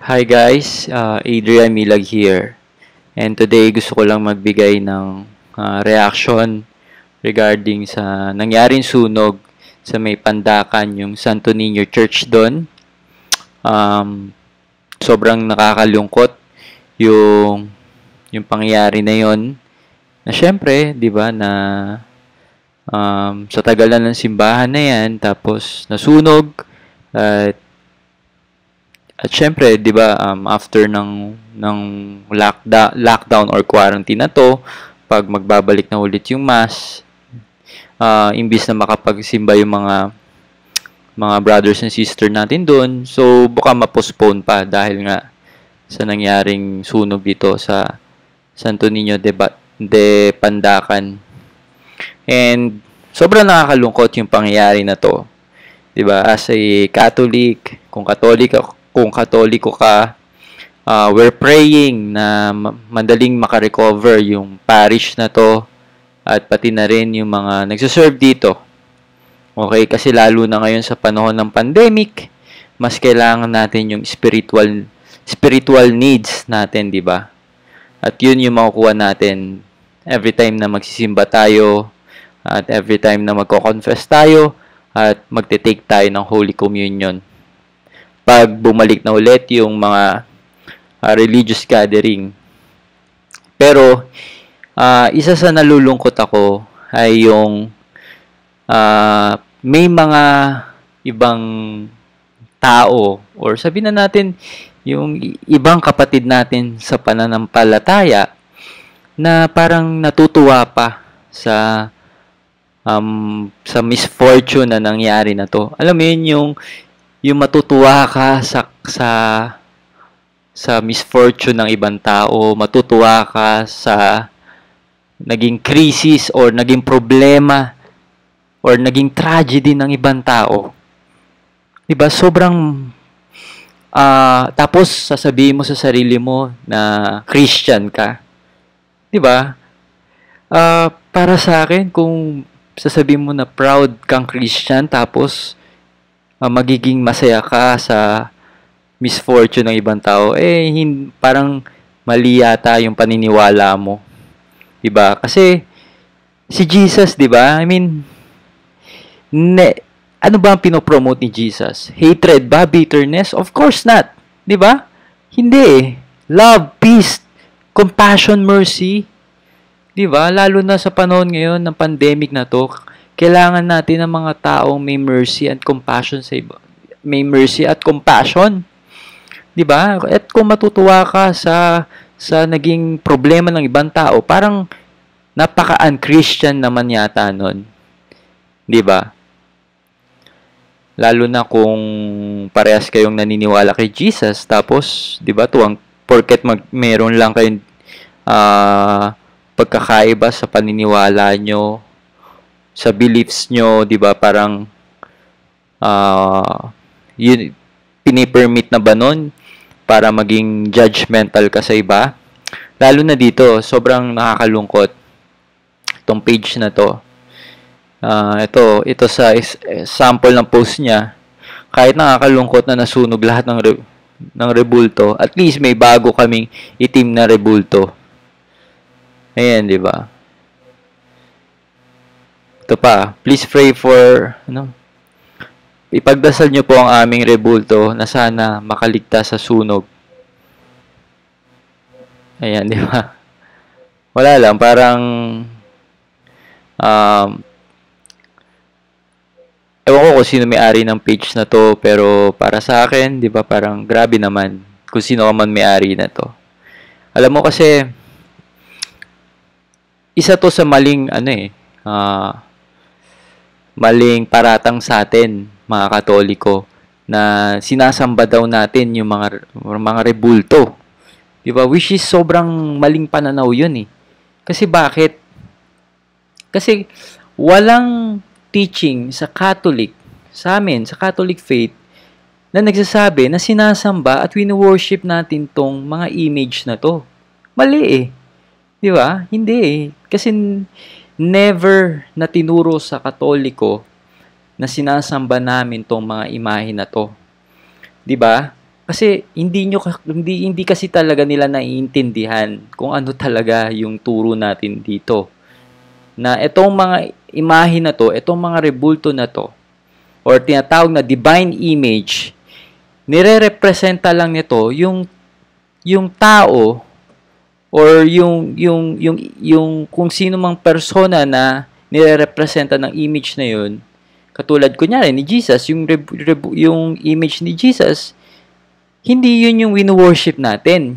Hi guys, Adrian Milag here. And today gusto ko lang magbigay ng reaction regarding sa nangyaring sunog sa may Pandakan, yung Santo Niño Church doon. Um, Sobrang nakakalungkot yung yung pangyayari na yon. Na syempre, 'di ba, na sa tagal na ng simbahan na 'yan tapos nasunog at syempre, 'di ba, after ng lockdown or quarantine na 'to, pag magbabalik na ulit yung mass, imbis na makapagsimba yung mga brothers and sister natin doon, so baka ma-postpone pa dahil nga sa nangyaring sunog dito sa Santo Niño de Pandacan. And sobrang nakakalungkot yung pangyayari na 'to. 'Di ba? As a Catholic, kung Katoliko ka, we're praying na madaling makarecover yung parish na to at pati na rin yung mga nagsiserve dito. Okay, kasi lalo na ngayon sa panahon ng pandemic, mas kailangan natin yung spiritual needs natin, 'di ba? At yun yung makukuha natin every time na magsisimba tayo at every time na magko-confess tayo at magte-take tayo ng Holy Communion. Pag bumalik na ulit yung mga religious gathering. Pero isa sa nalulungkot ako ay yung may mga ibang tao or sabihin na natin yung ibang kapatid natin sa pananampalataya na parang natutuwa pa sa misfortune na nangyari na to. Alam mo yun, yung matutuwa ka sa misfortune ng ibang tao, matutuwa ka sa naging crisis or naging problema or naging tragedy ng ibang tao. 'Di ba? Sobrang tapos sasabihin mo sa sarili mo na Christian ka. 'Di ba? Para sa akin, kung sasabihin mo na proud kang Christian tapos magiging masaya ka sa misfortune ng ibang tao, parang mali yata yung paniniwala mo. 'Di ba? Kasi si Jesus, 'di ba? I mean, ano ba ang pinopromote ni Jesus? Hatred ba? Bitterness? Of course not. 'Di ba? Hindi. Love, peace, compassion, mercy. 'Di ba? Lalo na sa panahon ngayon ng pandemic na 'to, kailangan natin ng mga taong may mercy and compassion sa iba. May mercy at compassion. 'Di ba? At kung matutuwa ka sa naging problema ng ibang tao, parang napaka-unchristian naman yata nun. 'Di ba? Lalo na kung parehas kayong naniniwala kay Jesus, tapos 'di ba, porket meron lang kayong pagkakaiba sa paniniwala nyo, sa beliefs nyo, 'di ba? Parang yun, pinipermit na ba nun para maging judgmental ka sa iba? Lalo na dito, sobrang nakakalungkot itong page na to. Ito sa sample ng post niya. Kahit nakakalungkot na nasunog lahat ng rebulto, at least may bago kaming itim na rebulto. Ayan, 'di ba? Ito pa, please pray for ipagdasal niyo po ang aming rebulto na sana makaligtas sa sunog. Ayan, 'di ba? Wala lang, parang ewan ko kung sino may-ari ng page na to, pero para sa akin, 'di ba, parang grabe naman kung sino man may-ari na to. Alam mo kasi isa to sa maling paratang sa atin, mga Katoliko, na sinasamba daw natin yung mga rebulto. 'Di ba? Which is sobrang maling pananaw 'yun eh. Kasi bakit? Kasi walang teaching sa Catholic, sa amin, sa Catholic faith, na nagsasabi na sinasamba at wino-worship natin tong mga image na to. Mali eh. Di ba? Hindi eh. Kasi never na tinuro sa Katoliko na sinasamba namin tong mga imahe na to. 'Di ba? Kasi hindi kasi talaga nila naiintindihan kung ano talaga yung turo natin dito. Na itong mga imahe na to, itong mga rebulto na to, or tinatawag na divine image, nire-representa lang nito yung tao or yung kung sino mang persona na nire-representa ng image na yun. Katulad kunyari ni Jesus, yung image ni Jesus, hindi yun yung wino-worship natin.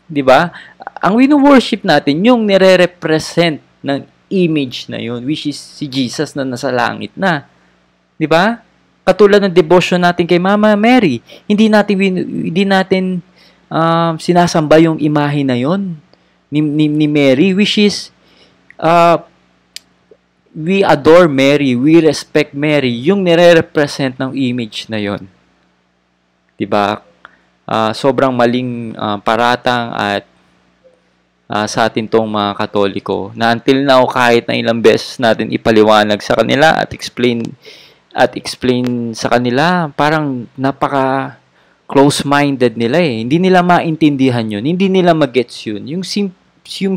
'Di ba? Ang wino-worship natin yung nire-represent ng image na yun, which is si Jesus na nasa langit na. 'Di ba? Katulad ng devotion natin kay Mama Mary, hindi natin sinasamba yung imahe na yun ni Mary, which is we adore Mary, we respect Mary, yung nire-represent ng image na yun. 'Di ba? Sobrang maling paratang at sa atin tong mga Katoliko na until now kahit na ilang beses natin ipaliwanag sa kanila at explain sa kanila, parang napaka close-minded nila eh. Hindi nila maintindihan yun, hindi nila magets yun. Yung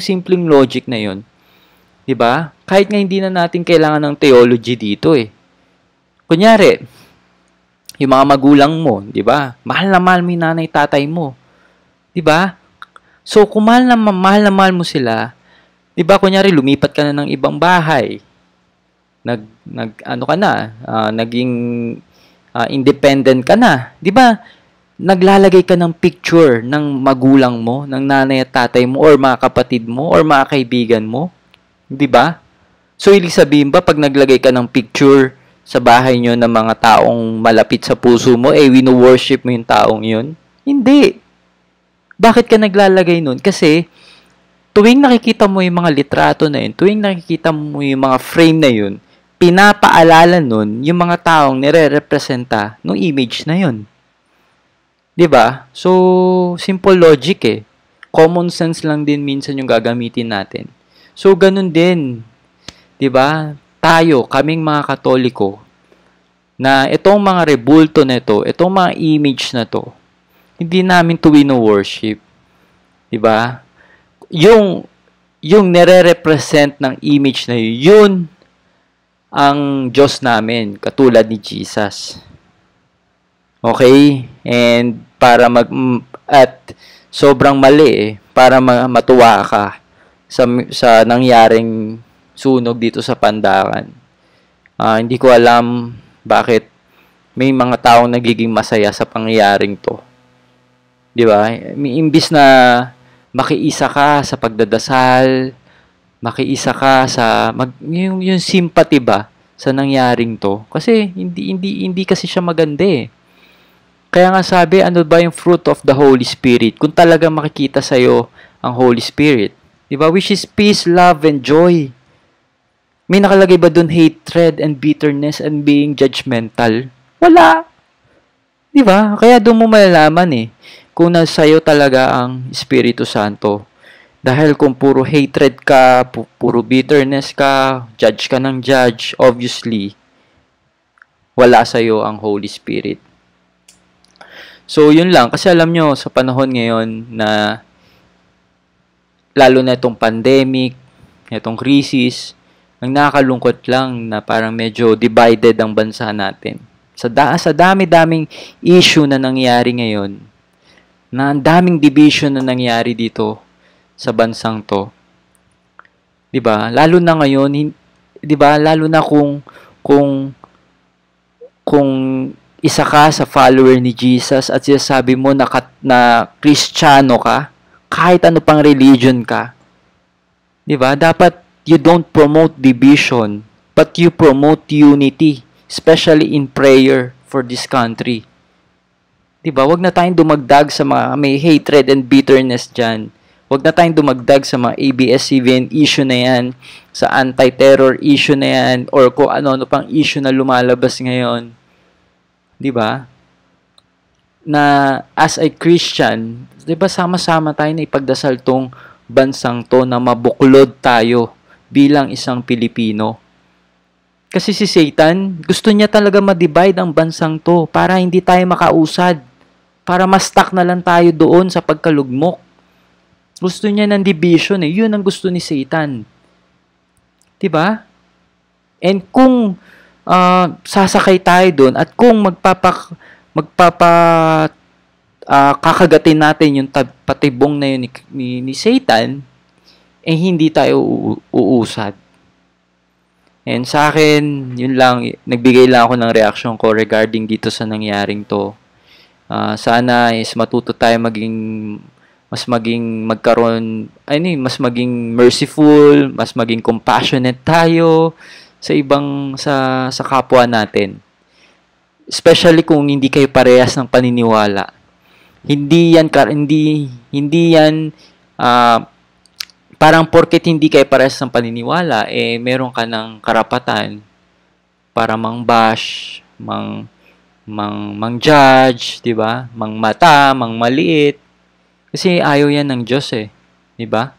simpleng logic na yun. 'Di ba? Kahit nga hindi na natin kailangan ng theology dito eh. Kunyari, yung mga magulang mo, 'di ba? Mahal na mahal mo yung nanay, tatay mo. 'Di ba? So, kung mahal na mahal mo sila, 'di ba, kunyari lumipat ka na ng ibang bahay. Ano ka na, naging independent ka na, 'di ba? Naglalagay ka ng picture ng magulang mo, ng nanay at tatay mo or mga kapatid mo or mga kaibigan mo, 'di ba? So, ibig sabihin ba pag naglagay ka ng picture sa bahay nyo ng mga taong malapit sa puso mo, wino-worship mo yung taong yun? Hindi. Bakit ka naglalagay nun? Kasi, tuwing nakikita mo yung mga litrato na yun, tuwing nakikita mo yung mga frame na yun, pinapaalala nun yung mga taong nire-representa ng image na yun. 'Di ba? So, simple logic eh. Common sense lang din minsan yung gagamitin natin. So, ganun din. 'Di ba? Tayo, kaming mga Katoliko, na itong mga rebulto na ito, itong mga image na to, hindi namin to wino-worship. 'Di ba? Yung nire-represent ng image na yun ang Diyos namin, katulad ni Jesus. Okay? And at sobrang mali eh, para matuwa ka sa nangyaring sunog dito sa Pandakan. Hindi ko alam bakit may mga taong nagiging masaya sa pangyayaring to. 'Di ba? Imbis na makiisa ka sa pagdadasal, makiisa ka sa yung sympathy ba sa nangyaring to. Kasi hindi kasi siya maganda eh. Kaya nga sabi, ano ba yung fruit of the Holy Spirit? Kung talaga makikita sa'yo ang Holy Spirit. 'Di ba? Which is peace, love, and joy. May nakalagay ba doon hatred and bitterness and being judgmental? Wala. 'Di ba? Kaya doon mo malalaman eh kung nasa'yo talaga ang Espiritu Santo. Dahil kung puro hatred ka, puro bitterness ka, judge ka ng judge, obviously, wala sa'yo ang Holy Spirit. So, yun lang. Kasi alam nyo, sa panahon ngayon na lalo na itong pandemic, itong crisis, ang nakakalungkot lang na parang medyo divided ang bansa natin. Sa dami-daming issue na nangyari ngayon, na ang daming division na nangyari dito sa bansang to. 'Di ba? Lalo na ngayon, 'di ba? Lalo na kung isa ka sa follower ni Jesus at sinasabi mo na Kristiyano ka, kahit ano pang religion ka. 'Di ba? Dapat you don't promote division, but you promote unity, especially in prayer for this country. 'Di ba? Wag na tayong dumagdag sa mga may hatred and bitterness diyan. Wag na tayong dumagdag sa mga ABS-CBN issue na yan, sa anti-terror issue na yan, or kung ano-ano pang issue na lumalabas ngayon. 'Di ba? Na as a Christian, 'di ba, sama-sama tayo na ipagdasal tong bansang to na mabuklod tayo bilang isang Pilipino. Kasi si Satan, gusto niya talaga ma-divide ang bansang to para hindi tayo makausad. Para ma-stuck na lang tayo doon sa pagkalugmok. Gusto niya ng division eh. Yun ang gusto ni Satan. 'Di ba? And kung sasakay tayo doon at kung magpapa kakagatin natin yung patibong na yun ni Satan, eh hindi tayo uusad. And sa akin, yun lang, nagbigay lang ako ng reaction ko regarding dito sa nangyaring to. Sana is matuto tayo mas maging merciful, mas maging compassionate tayo sa kapwa natin. Especially kung hindi kayo parehas ng paniniwala. Hindi yan parang porket hindi kayo parehas ng paniniwala, eh meron ka ng karapatan para mang-bash, mang-judge, 'di ba? Mangmata, mangmaliit. Kasi ayaw yan ng Diyos eh, 'di ba?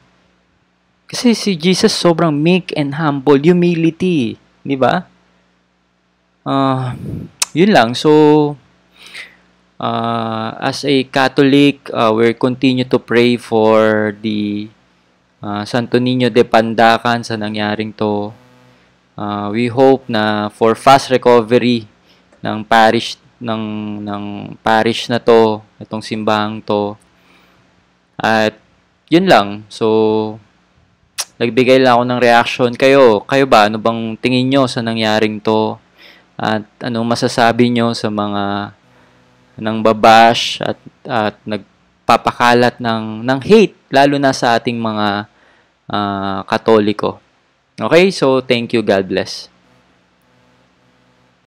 Kasi si Jesus sobrang meek and humble, humility, 'di ba? Yun lang. So as a Catholic, we continue to pray for the Santo Niño de Pandacan sa nangyaring to. We hope na for fast recovery ng parish na to, itong simbahang to. At yun lang. So nagbigay lang ako ng reaction. Kayo ba, ano bang tingin nyo sa nangyaring to? At anong masasabi nyo sa mga nang babash at nagpapakalat ng hate, lalo na sa ating mga Katoliko. Okay, so thank you. God bless.